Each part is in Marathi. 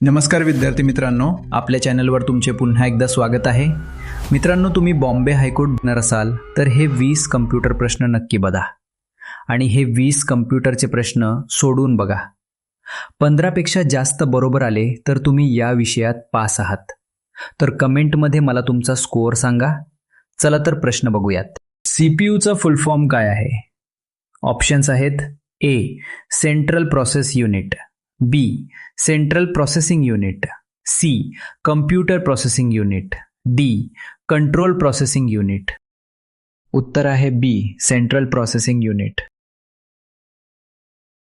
नमस्कार विद्यार्थी मित्रांनो, आपल्या चॅनलवर तुमचे पुन्हा एकदा स्वागत आहे. मित्रांनो, तुम्ही बॉम्बे हायकोर्ट बघणार असाल तर हे 20 कम्प्युटर प्रश्न नक्की बघा आणि हे 20 कम्प्युटरचे प्रश्न सोडून बघा. 15पेक्षा जास्त बरोबर आले तर तुम्ही या विषयात पास आहात. तर कमेंटमध्ये मला तुमचा स्कोअर सांगा. चला तर प्रश्न बघूयात. सीपीयूचा फुल फॉर्म काय आहे? ऑप्शन्स आहेत: A central process unit, B central processing unit, C computer processing unit, D control processing unit. उत्तर आहे बी सेंट्रल प्रोसेसिंग युनिट.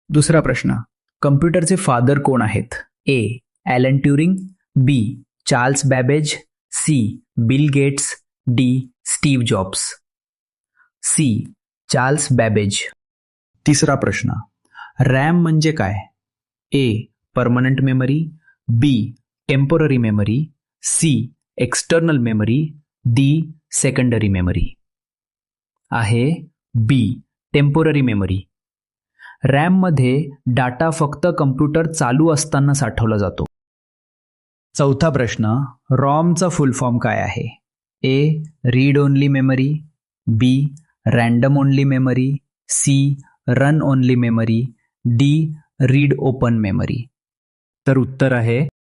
दुसरा प्रश्न, कम्प्युटरचे फादर कोण आहेत? A Alan Turing, B Charles Babbage, C Bill Gates, D Steve Jobs. C Charles Babbage. तिसरा प्रश्न, रॅम म्हणजे काय? A permanent memory, B temporary memory, C external memory, D secondary memory. आहे बी टेम्पोररी मेमरी. रॅममध्ये डाटा फक्त कम्प्युटर चालू असताना साठवला जातो. चौथा प्रश्न, रॉमचा फुल फॉर्म काय आहे? A read only memory, B random only memory, C run only memory, D read open memory. तर उत्तर आहे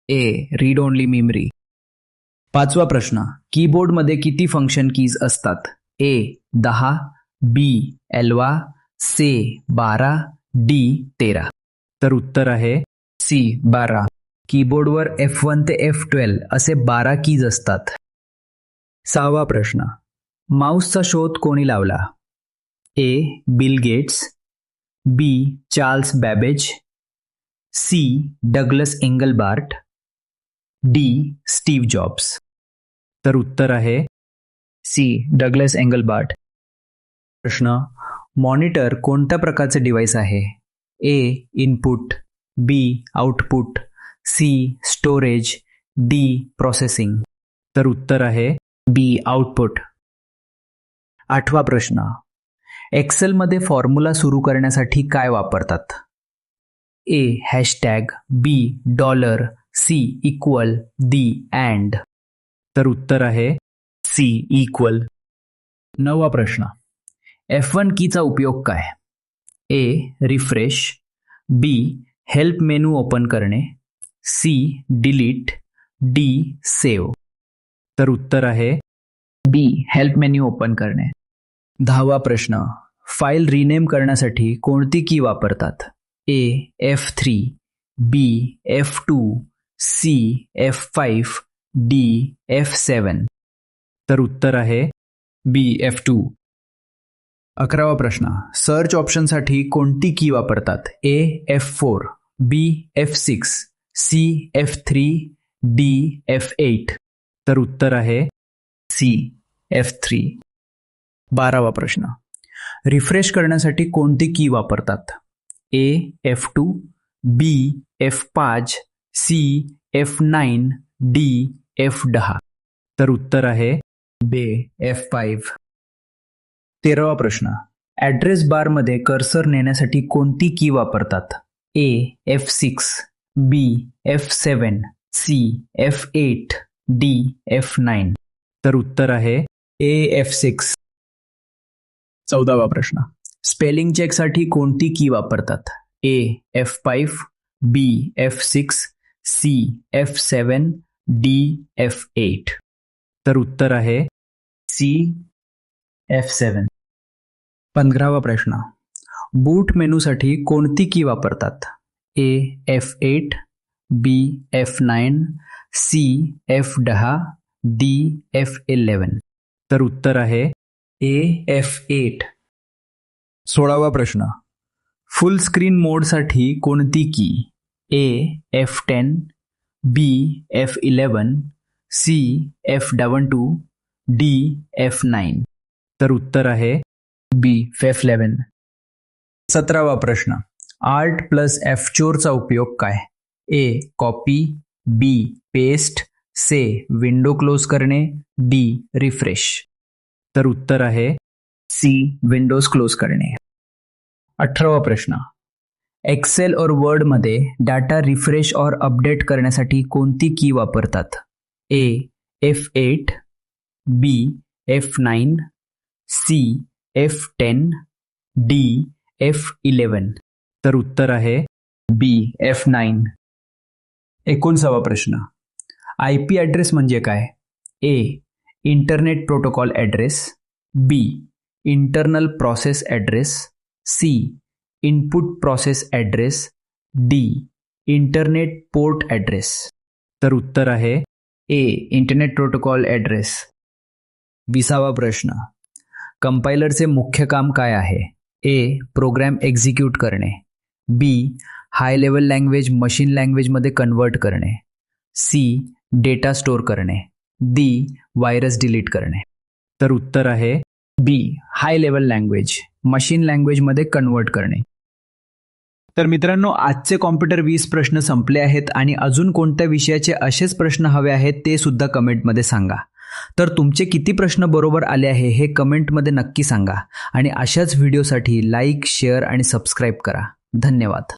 ए रीड ओनली मेमरी. पाचवा प्रश्न, कीबोर्डमध्ये किती फंक्शन कीज असतात? ए 10, बी 11, सी 12, डी 13. तर उत्तर आहे सी 12. कीबोर्डवर F1 ते F12 असे 12 कीज असतात. सहावा प्रश्न, माऊसचा शोध कोणी लावला? A Bill Gates, B Charles Babbage, C Douglas Engelbart, D Steve Jobs. तर उत्तर आहे सी डगलस एंगलबार्ट. प्रश्न, मॉनिटर कोणत्या प्रकारचे डिव्हाइस आहे? A input, B output, C storage, D processing. तर उत्तर आहे बी आउटपुट. आठवा प्रश्न, एक्सेलमध्ये फॉर्म्युला सुरू करण्यासाठी काय वापरतात? A hashtag, B dollar, C equal, D and. तर उत्तर आहे सी इक्वल. नववा प्रश्न, F1 कीचा उपयोग काय? A refresh, B help menu open करणे, सी डिलीट, डी सेव्ह. तर उत्तर आहे बी हेल्प मेन्यू ओपन करणे. 10वा प्रश्न, फाईल रिनेम करण्यासाठी कोणती की वापरतात? A F3, B F2, C F5, D F7. तर उत्तर आहे बी F2. 11वा प्रश्न, सर्च ऑप्शनसाठी कोणती की वापरतात? A F4, B F6, C F3, D F8. तर उत्तर आहे सी F3. 12वा प्रश्न, रिफ्रेश करण्यासाठी कोणती की वापरतात? A F2, B F5, C F9, D F10. तर उत्तर आहे बी F5. 13वा प्रश्न, ॲड्रेस बारमध्ये कर्सर नेण्यासाठी कोणती की वापरतात? A F6, B F7, C F8, D F9. तर उत्तर आहे ए F6. 14वा प्रश्न, स्पेलिंग चेकसाठी कोणती की वापरतात? A F5, B F6, C F7, D F8. तर उत्तर आहे सी F7. 15वा प्रश्न, बूट मेनूसाठी कोणती की वापरतात? A F8, B F9, C F10, D F11. तर उत्तर आहे ए F8. 16वा प्रश्न, फुल स्क्रीन मोडसाठी कोणती key? A F10, B F11, C F12, D F9. तर उत्तर आहे बी F11. 17वा प्रश्न, Alt प्लस F4 चा उपयोग काय? A copy, B paste, C window close करणे, डी रिफ्रेश. तर उत्तर आहे सी विंडोज क्लोज करणे. 18वा प्रश्न, एक्सेल और वर्डमध्ये डाटा रिफ्रेश और अपडेट करण्यासाठी कोणती की वापरतात? A F8, B F9, C F10, D F11. तर उत्तर आहे बी F9. 19वा प्रश्न. IP ॲड्रेस म्हणजे काय? A internet protocol address, B internal process address, C input process address, D internet port address. तर उत्तर आहे ए इंटरनेट प्रोटोकॉल ॲड्रेस. 20वा प्रश्न. कंपायलरचे मुख्य काम काय आहे? ए प्रोग्रॅम एक्झिक्यूट करणे, बी हाय लेवल लँग्वेज मशीन लँग्वेजमध्ये कन्वर्ट करणे, सी डेटा स्टोअर करणे, डी व्हायरस डिलीट करणे. तर उत्तर आहे बी हाय लेवल लँग्वेज मशीन लँग्वेजमध्ये कन्वर्ट करणे. तर मित्रांनो, आजचे कॉम्प्युटर 20 प्रश्न संपले आहेत आणि अजून कोणत्या विषयाचे असेच प्रश्न हवे आहेत ते सुद्धा कमेंटमध्ये सांगा. तर तुमचे किती प्रश्न बरोबर आले आहे हे कमेंटमध्ये नक्की सांगा आणि अशाच व्हिडिओसाठी लाईक, शेअर आणि सबस्क्राईब करा. धन्यवाद.